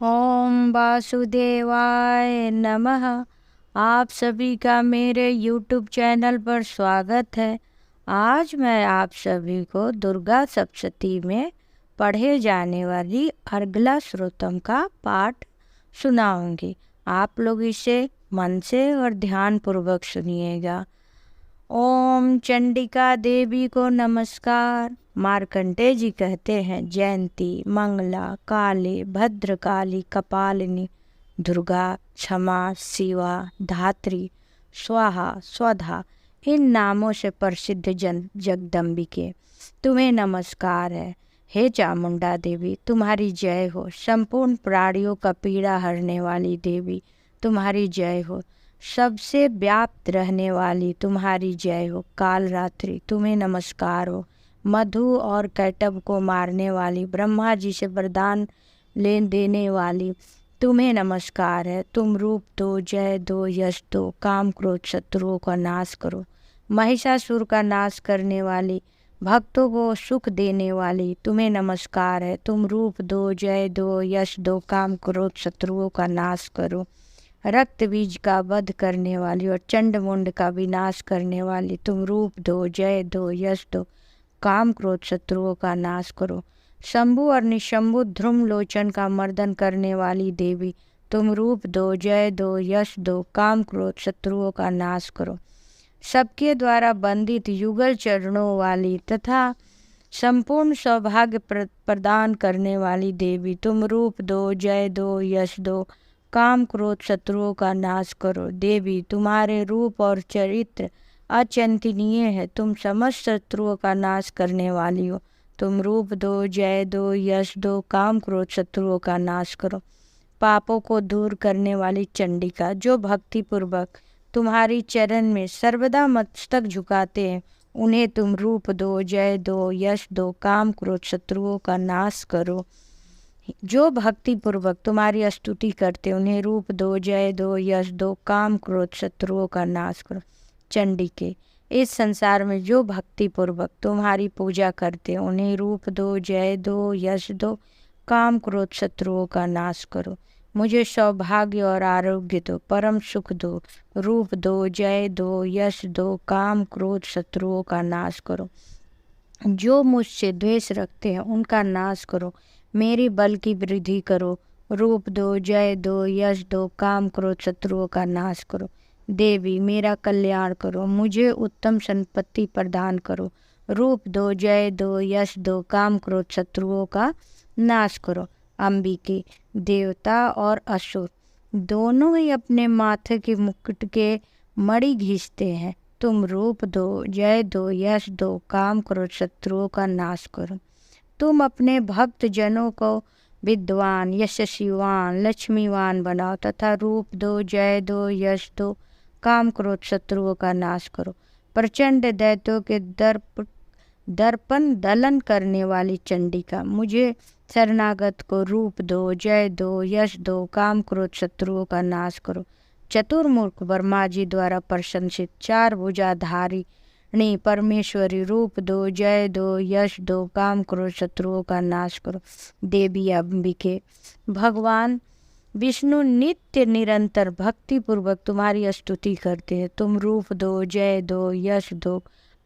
ओम वासुदेवाय नमः। आप सभी का मेरे YouTube चैनल पर स्वागत है। आज मैं आप सभी को दुर्गा सप्तशती में पढ़े जाने वाली अर्गला श्रोतम का पाठ सुनाऊंगी। आप लोग इसे मन से और ध्यान पूर्वक सुनिएगा। ओम चंडिका देवी को नमस्कार। मार्कंडेय जी कहते हैं, जयंती, मंगला, काली, भद्रकाली, कपालिनी, दुर्गा, क्षमा, शिवा, धात्री, स्वाहा, स्वधा इन नामों से प्रसिद्ध जगदम्बिके तुम्हें नमस्कार है। हे चामुंडा देवी, तुम्हारी जय हो। संपूर्ण प्राणियों का पीड़ा हरने वाली देवी, तुम्हारी जय हो। सबसे व्याप्त रहने वाली तुम्हारी जय हो। काल रात्रि, तुम्हें नमस्कार हो। मधु और कैटब को मारने वाली, ब्रह्मा जी से वरदान ले देने वाली, तुम्हें नमस्कार है। तुम रूप दो, जय दो, यश दो, काम क्रोध शत्रुओं का नाश करो। महिषासुर का नाश करने वाली, भक्तों को सुख देने वाली, तुम्हें नमस्कार है। तुम रूप दो, जय दो, यश दो, काम क्रोध शत्रुओं का नाश करो। रक्त बीज का वध करने वाली और चंड मुंड का विनाश करने वाली, तुम रूप दो, जय दो, यश दो, काम क्रोध शत्रुओं का नाश करो। शंभु और निशंभु ध्रुम लोचन का मर्दन करने वाली देवी, तुम रूप दो, जय दो, यश दो, काम क्रोध शत्रुओं का नाश करो। सबके द्वारा बंदित युगल चरणों वाली तथा संपूर्ण सौभाग्य प्रदान करने वाली देवी, तुम रूप दो, जय दो, यश दो, काम क्रोध शत्रुओं का नाश करो। देवी, तुम्हारे रूप और चरित्र अचिंतनीय है। तुम समस्त शत्रुओं का नाश करने वाली हो। तुम रूप दो, जय दो, यश दो, काम क्रोध शत्रुओं का नाश करो। पापों को दूर करने वाली चंडिका, जो भक्ति पूर्वक तुम्हारी चरण में सर्वदा मस्तक झुकाते हैं, उन्हें तुम रूप दो, जय दो, यश दो, काम क्रोध शत्रुओं का नाश करो। जो भक्ति पूर्वक तुम्हारी स्तुति करते, उन्हें रूप दो, जय दो, यश दो, काम क्रोध शत्रुओं का नाश करो। चंडिके, इस संसार में जो भक्ति पूर्वक तुम्हारी पूजा करते, उन्हें रूप दो, जय दो, यश दो, काम क्रोध शत्रुओं का नाश करो। मुझे सौभाग्य और आरोग्य दो, परम सुख दो। रूप दो, जय दो, यश दो, काम क्रोध शत्रुओं का नाश करो। जो मुझसे द्वेष रखते हैं, उनका नाश करो। मेरी बल की वृद्धि करो। रूप दो, जय दो, यश दो, काम क्रोध शत्रुओं का नाश करो। देवी, मेरा कल्याण करो। मुझे उत्तम संपत्ति प्रदान करो। रूप दो, जय दो, यश दो, काम क्रोध शत्रुओं का नाश करो। अंबिके, देवता और असुर दोनों ही अपने माथे के मुकुट के मणि घींचते हैं। तुम रूप दो, जय दो, यश दो, काम क्रोध शत्रुओं का नाश करो। तुम अपने भक्त जनों को विद्वान, यशस्वीवान, लक्ष्मीवान बनाओ तथा रूप दो, जय दो, यश दो, काम क्रोध शत्रुओं का नाश करो। प्रचंड दैत्यों के दर्पण दलन करने वाली चंडिका, मुझे शरणागत को रूप दो, जय दो, यश दो, काम क्रोध शत्रुओं का नाश करो। चतुर्मुख ब्रह्मा जी द्वारा प्रशंसित चार भुजाधारी परमेश्वरी, रूप दो, जय दो, यश दो, काम क्रोध शत्रुओं का नाश करो। देवी अंबिके, भगवान विष्णु नित्य निरंतर भक्ति पूर्वक तुम्हारी स्तुति करते हैं। तुम रूप दो, जय दो, यश दो,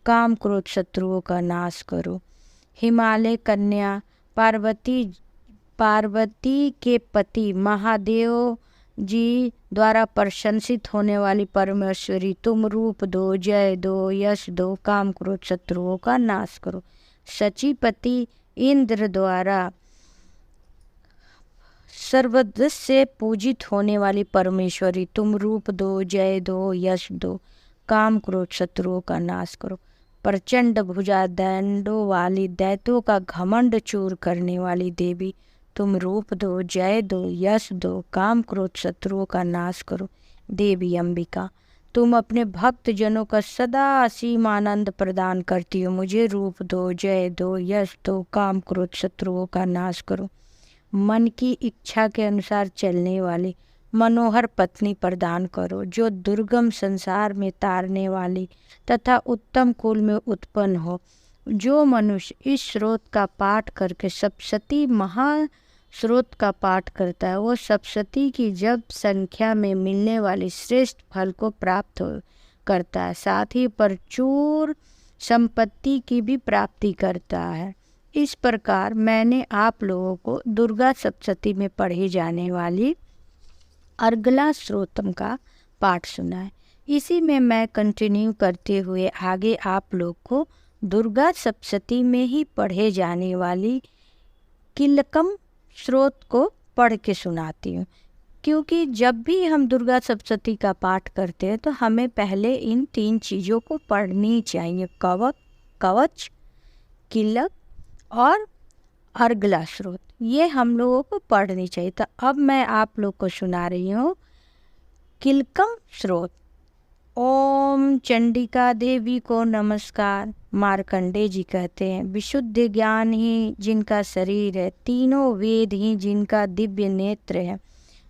काम क्रोध शत्रुओं का नाश करो। हिमालय कन्या पार्वती के पति महादेव जी द्वारा प्रशंसित होने वाली परमेश्वरी, तुम रूप दो, जय दो, यश दो, काम क्रोध शत्रुओं का नाश करो। सचीपति इंद्र द्वारा सर्वदा से पूजित होने वाली परमेश्वरी, तुम रूप दो, जय दो, यश दो, काम क्रोध शत्रुओं का नाश करो। प्रचंड भुजा दंडों वाली, दैत्यों का घमंड चूर करने वाली देवी, तुम रूप दो, जय दो, यश दो, काम क्रोध शत्रुओं का नाश करो। देवी अंबिका, तुम अपने भक्त जनों का सदा असीम आनंद प्रदान करती हो। मुझे रूप दो, जय दो, यश दो, काम क्रोध शत्रुओं का नाश करो। मन की इच्छा के अनुसार चलने वाली मनोहर पत्नी प्रदान करो, जो दुर्गम संसार में तारने वाली तथा उत्तम कुल में उत्पन्न हो। जो मनुष्य इस स्रोत का पाठ करके सप्तशती महा स्रोत का पाठ करता है वो सप्तशती की जप संख्या में मिलने वाली श्रेष्ठ फल को प्राप्त करता है, साथ ही प्रचुर संपत्ति की भी प्राप्ति करता है। इस प्रकार मैंने आप लोगों को दुर्गा सप्तशती में पढ़ी जाने वाली अर्गला स्तोत्रम का पाठ सुना है। इसी में मैं कंटिन्यू करते हुए आगे आप लोग को दुर्गा सप्तशती में ही पढ़े जाने वाली किलकम स्रोत को पढ़ के सुनाती हूँ, क्योंकि जब भी हम दुर्गा सप्तशती का पाठ करते हैं तो हमें पहले इन 3 चीज़ों को पढ़नी चाहिए, कवच, किलक और अर्गला स्रोत। ये हम लोगों को पढ़नी चाहिए। तो अब मैं आप लोग को सुना रही हूँ किलकम स्रोत। ओम चंडिका देवी को नमस्कार। मार्कंडे जी कहते हैं, विशुद्ध ज्ञान ही जिनका शरीर है, तीनों वेद ही जिनका दिव्य नेत्र है,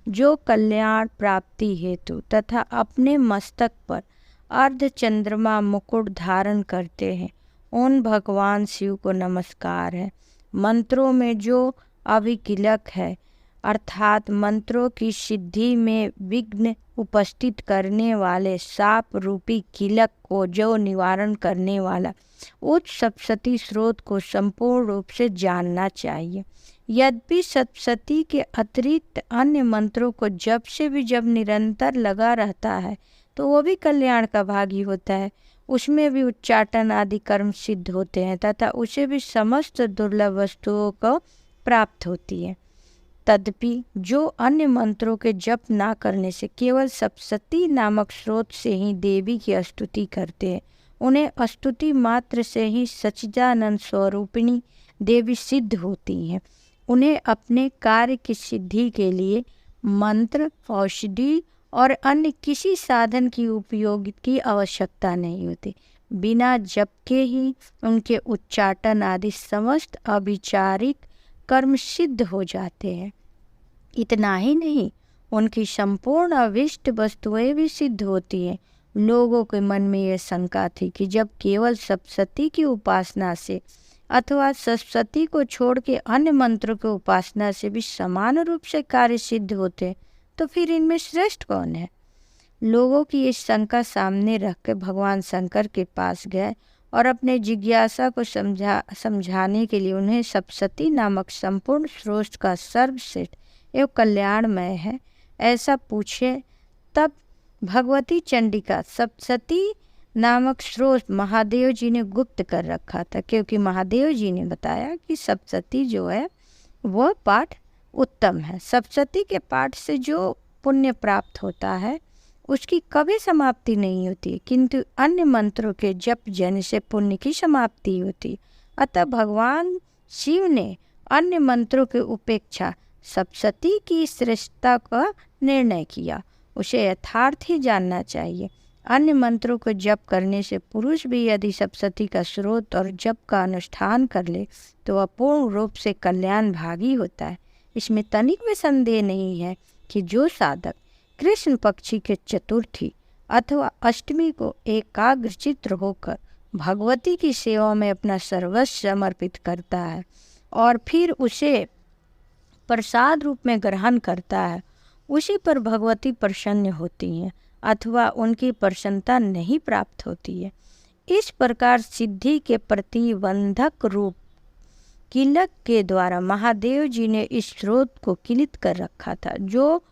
जो कल्याण प्राप्ति हेतु तथा अपने मस्तक पर अर्ध चंद्रमा मुकुट धारण करते हैं, उन भगवान शिव को नमस्कार है। मंत्रों में जो अभिकिलक है, अर्थात मंत्रों की सिद्धि में विघ्न उपस्थित करने वाले साप रूपी किलक को जो निवारण करने वाला उस सप्तशती स्रोत को संपूर्ण रूप से जानना चाहिए। यद्यपि सप्तशती के अतिरिक्त अन्य मंत्रों को जब से भी जब निरंतर लगा रहता है तो वो भी कल्याण का भागी होता है, उसमें भी उच्चाटन आदि कर्म सिद्ध होते हैं तथा उसे भी समस्त दुर्लभ वस्तुओं को प्राप्त होती है। तदपि जो अन्य मंत्रों के जप ना करने से केवल सप्तशती नामक स्रोत से ही देवी की स्तुति करते हैं, उन्हें स्तुति मात्र से ही सच्चिदानंद स्वरूपिणी देवी सिद्ध होती हैं। उन्हें अपने कार्य की सिद्धि के लिए मंत्र, औषधि और अन्य किसी साधन की उपयोग की आवश्यकता नहीं होती। बिना जप के ही उनके उच्चाटन आदि समस्त अभिचारिक कर्म सिद्ध हो जाते हैं। इतना ही नहीं, उनकी संपूर्ण अविष्ट वस्तुएं भी सिद्ध होती हैं। लोगों के मन में यह शंका थी कि जब केवल सप्तशती की उपासना से अथवा सप्तशती को छोड़ के अन्य मंत्रों की उपासना से भी समान रूप से कार्य सिद्ध होते, तो फिर इनमें श्रेष्ठ कौन है? लोगों की इस शंका सामने रख के भगवान शंकर के पास गए और अपने जिज्ञासा को समझाने के लिए उन्हें सप्तशती नामक संपूर्ण स्रोत का सर्वश्रेष्ठ एवं कल्याणमय है ऐसा पूछे। तब भगवती चंडिका सप्तशती नामक स्रोत महादेव जी ने गुप्त कर रखा था, क्योंकि महादेव जी ने बताया कि सप्तशती जो है वह पाठ उत्तम है। सप्तशती के पाठ से जो पुण्य प्राप्त होता है उसकी कभी समाप्ति नहीं होती, किंतु अन्य मंत्रों के जप जन से पुण्य की समाप्ति होती। अतः भगवान शिव ने अन्य मंत्रों की उपेक्षा सप्तशती की श्रेष्ठता का निर्णय किया। उसे यथार्थ ही जानना चाहिए। अन्य मंत्रों को जप करने से पुरुष भी यदि सप्तशती का स्रोत और जप का अनुष्ठान कर ले तो वह पूर्ण रूप से कल्याण भागी होता है। इसमें तनिक भी संदेह नहीं है कि जो साधक कृष्ण पक्षी के चतुर्थी अथवा अष्टमी को एकाग्रचित्त होकर भगवती की सेवा में अपना सर्वस्व समर्पित करता है और फिर उसे प्रसाद रूप में ग्रहण करता है, उसी पर भगवती प्रसन्न होती हैं अथवा उनकी प्रसन्नता नहीं प्राप्त होती है। इस प्रकार सिद्धि के प्रतिबंधक रूप किलक के द्वारा महादेव जी ने इस स्रोत को किलित कर रखा था, जो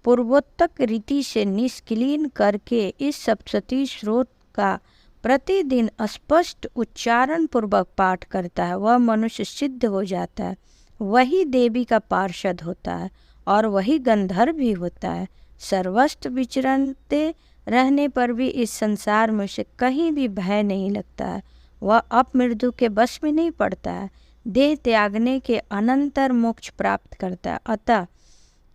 पूर्वोत्तक रीति से निष्क्लीन करके इस सप्तशती स्रोत का प्रतिदिन स्पष्ट उच्चारण पूर्वक पाठ करता है, वह मनुष्य सिद्ध हो जाता है, वही देवी का पार्षद होता है और वही गंधर्व भी होता है। सर्वस्त्र विचरते रहने पर भी इस संसार में उसे कहीं भी भय नहीं लगता है, वह अपमृत्यु के वश में नहीं पड़ता है, देह त्यागने के अनंतर मोक्ष प्राप्त करता है। अतः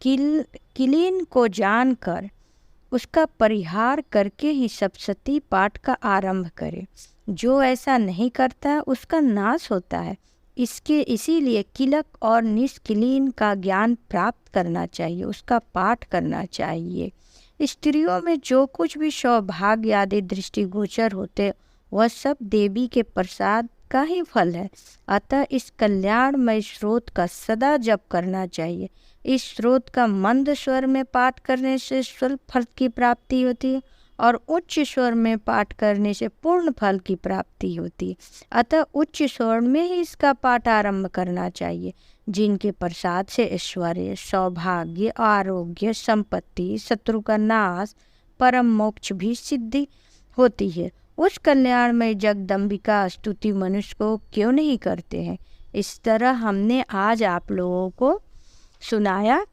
किलीन को जानकर उसका परिहार करके ही सप्तशती पाठ का आरंभ करे। जो ऐसा नहीं करता है उसका नाश होता है। इसीलिए किलक और निष्किलीन का ज्ञान प्राप्त करना चाहिए, उसका पाठ करना चाहिए। स्त्रियों में जो कुछ भी सौभाग्य आदि दृष्टिगोचर होते वह सब देवी के प्रसाद का ही फल है। अतः इस कल्याणमय स्रोत का सदा जप करना चाहिए। इस स्रोत का मंद स्वर में पाठ करने से स्वल्प फल की प्राप्ति होती है और उच्च स्वर में पाठ करने से पूर्ण फल की प्राप्ति होती है। अतः उच्च स्वर में ही इसका पाठ आरंभ करना चाहिए। जिनके प्रसाद से ऐश्वर्य, सौभाग्य, आरोग्य, संपत्ति, शत्रु का नाश, परम मोक्ष भी सिद्धि होती है, उस कल्याणमय जगदम्बिका स्तुति मनुष्य को क्यों नहीं करते हैं। इस तरह हमने आज आप लोगों को सुनाया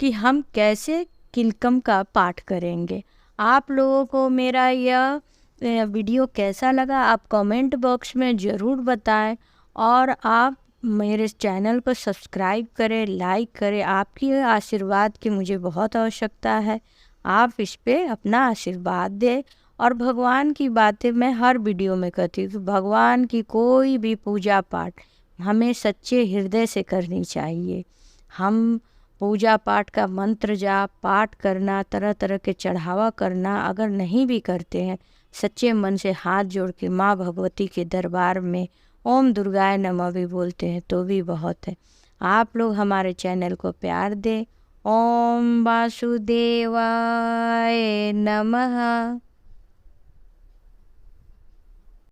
कि हम कैसे किलकम का पाठ करेंगे। आप लोगों को मेरा यह वीडियो कैसा लगा आप कमेंट बॉक्स में ज़रूर बताएं और आप मेरे चैनल को सब्सक्राइब करें, लाइक करें। आपकी आशीर्वाद की मुझे बहुत आवश्यकता है। आप इस पे अपना आशीर्वाद दें। और भगवान की बातें मैं हर वीडियो में कहती हूँ। भगवान की कोई भी पूजा पाठ हमें सच्चे हृदय से करनी चाहिए। हम पूजा पाठ का मंत्र जाप पाठ करना, तरह तरह के चढ़ावा करना अगर नहीं भी करते हैं, सच्चे मन से हाथ जोड़ के माँ भगवती के दरबार में ओम दुर्गाय नमः भी बोलते हैं तो भी बहुत है। आप लोग हमारे चैनल को प्यार दें। ओम वासुदेवाय नमः।